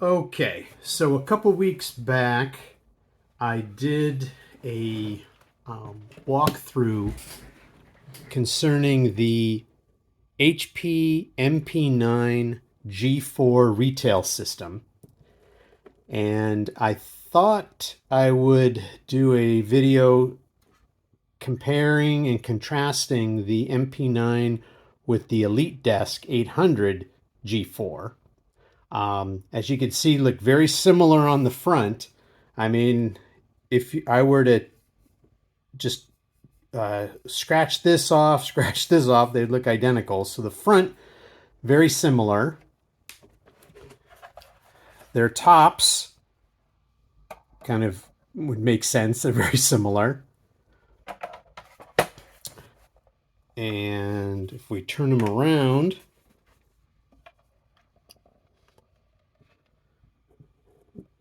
Okay, so a couple weeks back, I did a walkthrough concerning the HP MP9 G4 Retail System, and I thought I would do a video comparing and contrasting the MP9 with the EliteDesk 800 G4. As you can see, look very similar on the front. I mean, if I were to just scratch this off, scratch this off, they'd look identical. So the front, very similar. Their tops kind of would make sense. They're very similar. And if we turn them around,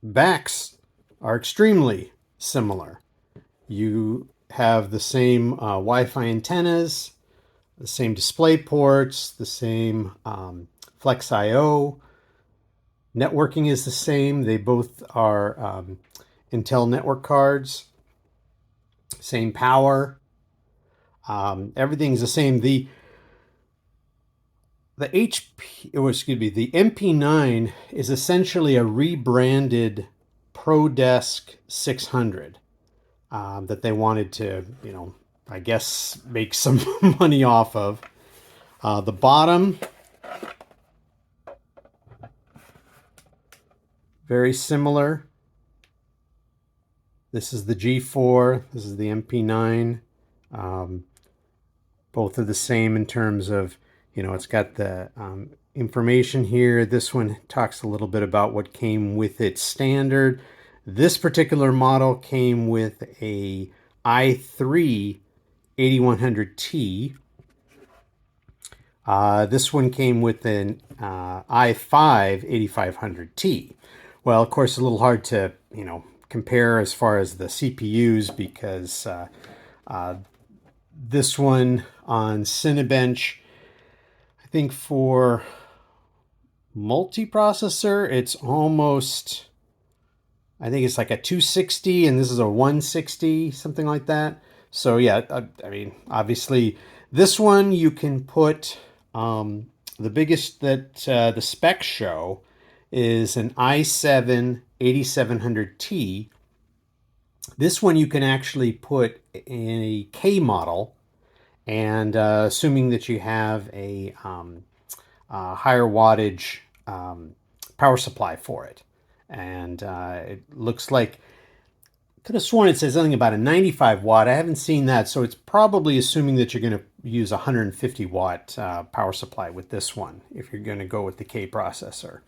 backs are extremely similar. You have the same Wi-Fi antennas, the same display ports, the same Flex I/O. Networking is the same. They both are Intel network cards. Same power. Everything's the same. The the MP9 is essentially a rebranded ProDesk 600 that they wanted to, I guess, make some money off of. The bottom, very similar. This is the G4. This is the MP9. Both are the same in terms of, it's got the information here. This one talks a little bit about what came with it standard. This particular model came with a i3 8100T. This one came with an i5 8500T. Well, of course, a little hard to, compare as far as the CPUs because this one on Cinebench, I think for multiprocessor, it's almost, I think it's like a 260 and this is a 160, something like that. So yeah, I mean, obviously this one you can put, the biggest that the specs show is an i7 8700T. This one you can actually put in a K model, and assuming that you have a higher wattage power supply for it. And it looks like, could have sworn it says something about a 95 watt. I haven't seen that, so it's probably assuming that you're going to use a 150 watt power supply with this one if you're going to go with the K processor.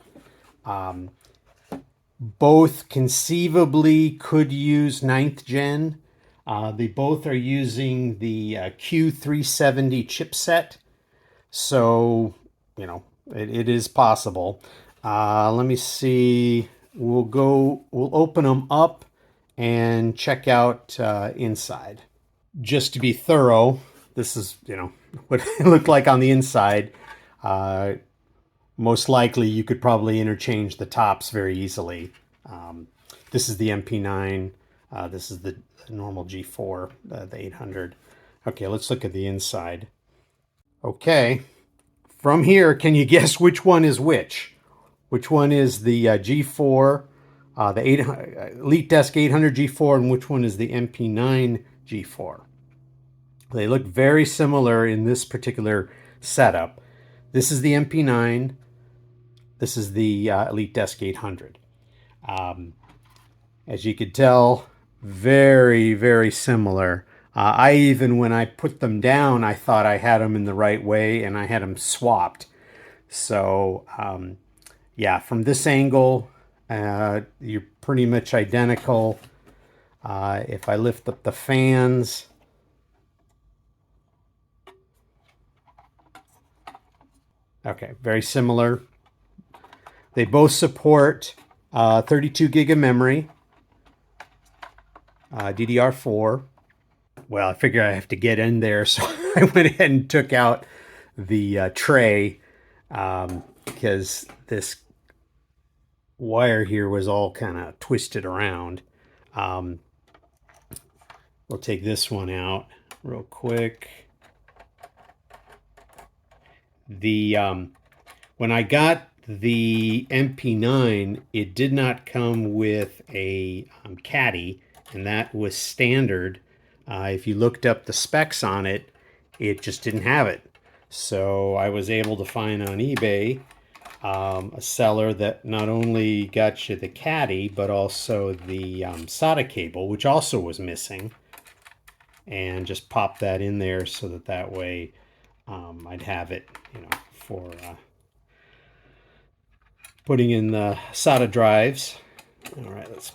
Both conceivably could use 9th gen. They both are using the Q370 chipset. So, it is possible. Let me see. We'll open them up and check out inside. Just to be thorough, this is, what it looked like on the inside. Most likely you could probably interchange the tops very easily. This is the MP9. This is the normal G4, the 800. Okay, let's look at the inside. Okay, from here, can you guess which one is which? Which one is the G4, the EliteDesk 800 G4, and which one is the MP9 G4? They look very similar in this particular setup. This is the MP9. This is the EliteDesk 800. As you could tell, very, very similar. I even, when I put them down, I thought I had them in the right way, and I had them swapped. So, yeah, from this angle, you're pretty much identical. If I lift up the fans, okay, very similar. They both support 32 gig of memory, DDR4. Well, I figure I have to get in there, so I went ahead and took out the tray because this wire here was all kind of twisted around. We'll take this one out real quick. The when I got the MP9, it did not come with a caddy, and that was standard. If you looked up the specs on it, it just didn't have it. So I was able to find on eBay a seller that not only got you the caddy, but also the SATA cable, which also was missing, and just pop that in there so that that way I'd have it, for putting in the SATA drives. All right, let's.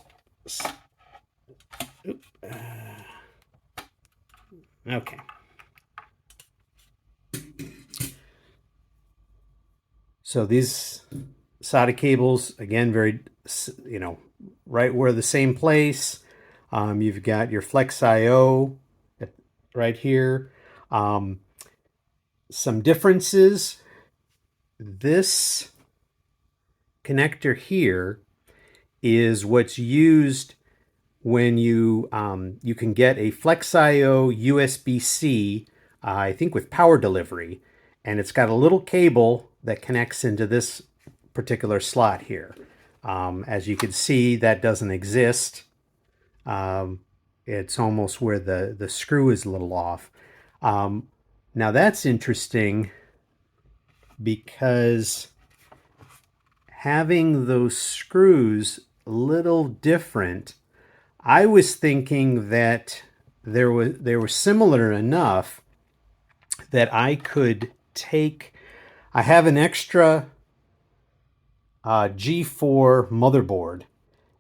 Okay. So these SATA cables, again, very, right where the same place. You've got your Flex IO right here. Some differences. This connector here is what's used when you can get a Flex IO USB-C, I think with power delivery, and it's got a little cable that connects into this particular slot here. As you can see, that doesn't exist. It's almost where the screw is a little off. Now that's interesting because having those screws a little different, I was thinking that they were similar enough that I could take. I have an extra G4 motherboard,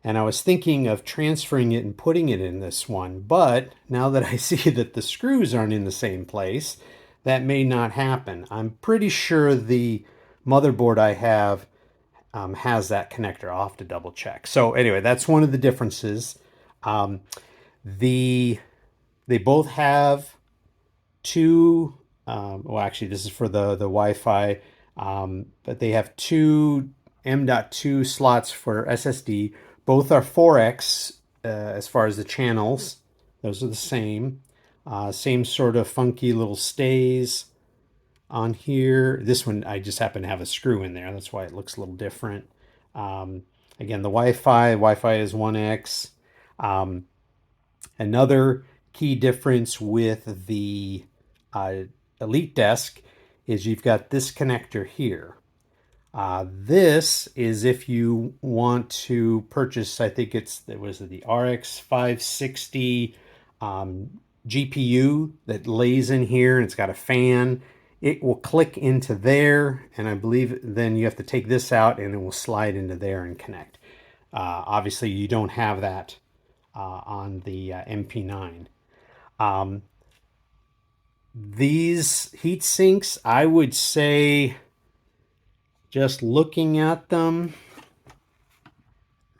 and I was thinking of transferring it and putting it in this one. But now that I see that the screws aren't in the same place, that may not happen. I'm pretty sure the motherboard I have has that connector. I'll have to double check. So anyway, that's one of the differences. Um, they both have two. Well, actually, this is for the Wi-Fi, but they have two M.2 slots for SSD. Both are 4x as far as the channels. Those are the same. Same sort of funky little stays on here. This one, I just happen to have a screw in there. That's why it looks a little different. Again, the Wi-Fi is 1x. Another key difference with the EliteDesk is you've got this connector here. This is if you want to purchase, I think it was the RX 560 GPU that lays in here, and it's got a fan. It will click into there, and I believe then you have to take this out and it will slide into there and connect. Obviously, you don't have that on the MP9. These heat sinks, I would say, just looking at them,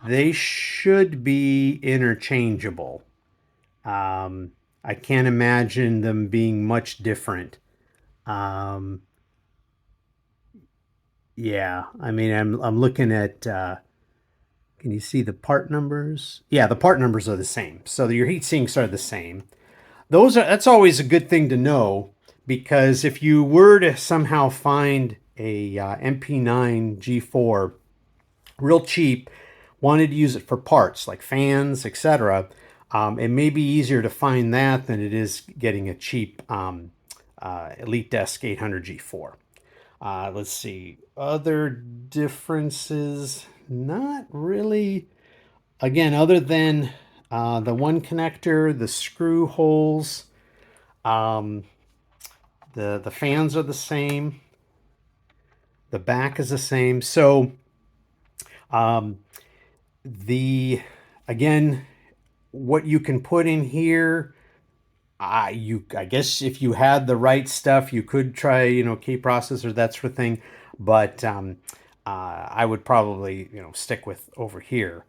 they should be interchangeable. I can't imagine them being much different. Yeah, I mean, I'm looking at. Can you see the part numbers? Yeah, the part numbers are the same. So your heat sinks are the same. That's always a good thing to know, because if you were to somehow find a MP9 G4 real cheap, wanted to use it for parts like fans, etc., it may be easier to find that than it is getting a cheap EliteDesk 800 G4. Let's see. Other differences? Not really. Again, other than the one connector, the screw holes, the fans are the same. The back is the same. So again, what you can put in here, I guess if you had the right stuff, you could try, key processor, that sort of thing. But I would probably, stick with over here.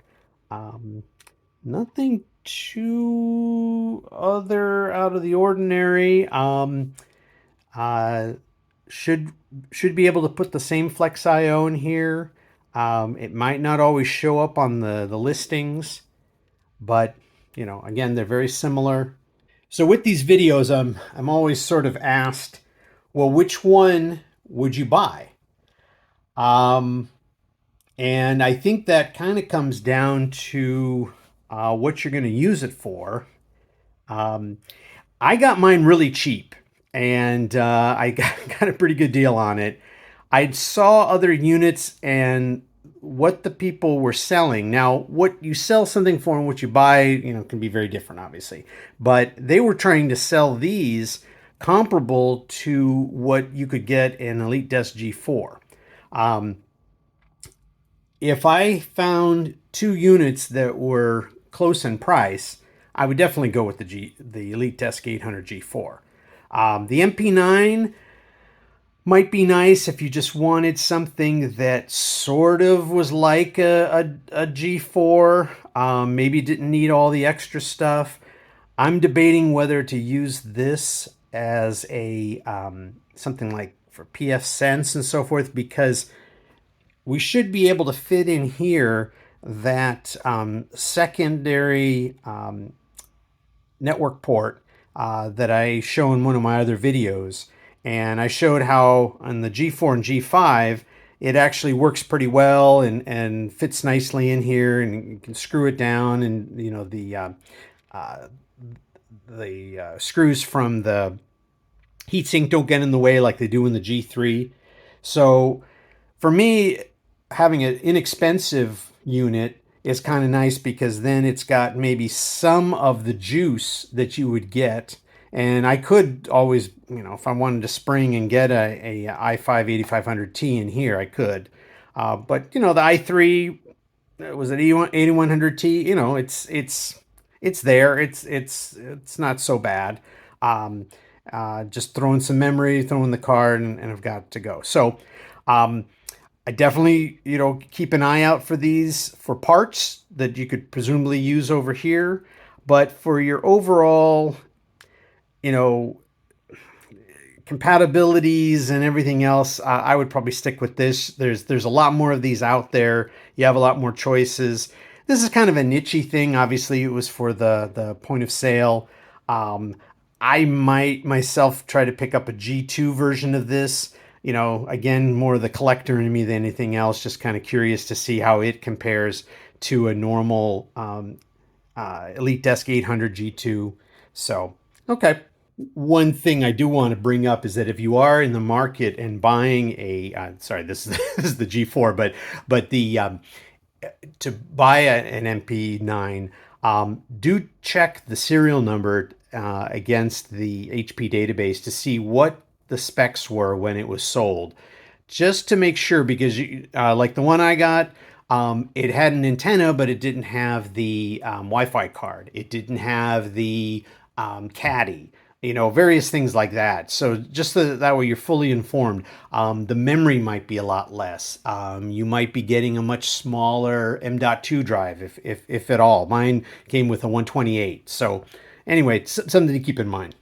Nothing too other out of the ordinary. Should be able to put the same Flex IO in here. It might not always show up on the listings, but again, they're very similar. So with these videos, I'm always sort of asked, well, which one would you buy? Um, and I think that kind of comes down to what you're going to use it for. Um, I got mine really cheap, and I got a pretty good deal on it. I saw other units and what the people were selling. Now, what you sell something for and what you buy, can be very different, obviously. But they were trying to sell these comparable to what you could get in EliteDesk G4. Um, if I found two units that were close in price, I would definitely go with the EliteDesk 800 G4. The MP9 might be nice if you just wanted something that sort of was like a G4, maybe didn't need all the extra stuff. I'm debating whether to use this as a something like for PF Sense and so forth, because we should be able to fit in here that secondary network port that I show in one of my other videos. And I showed how on the G4 and G5, it actually works pretty well and fits nicely in here, and you can screw it down, and the screws from the heatsink don't get in the way like they do in the G3. So for me, having an inexpensive unit is kind of nice, because then it's got maybe some of the juice that you would get. And I could always, if I wanted to spring and get a i5 8500T in here, I could. But the i3, was it 8100T? It's there. It's not so bad. Um, just throwing some memory, throwing the card, and I've got to go. So I definitely, keep an eye out for these for parts that you could presumably use over here. But for your overall, you know, compatibilities and everything else, I would probably stick with this. There's a lot more of these out there. You have a lot more choices. This is kind of a nichey thing. Obviously, it was for the point of sale. Um, I might myself try to pick up a G2 version of this. Again, more the collector in me than anything else. Just kind of curious to see how it compares to a normal EliteDesk 800 G2. So, okay. One thing I do want to bring up is that if you are in the market and buying sorry, this is this is the G4, but the to buy an MP9, do check the serial number against the HP database to see what the specs were when it was sold, just to make sure, because like the one I got, it had an antenna, but it didn't have the Wi-Fi card. It didn't have the caddy, various things like that. So just that way you're fully informed. The memory might be a lot less. You might be getting a much smaller M.2 drive, if at all. Mine came with a 128. So anyway, it's something to keep in mind.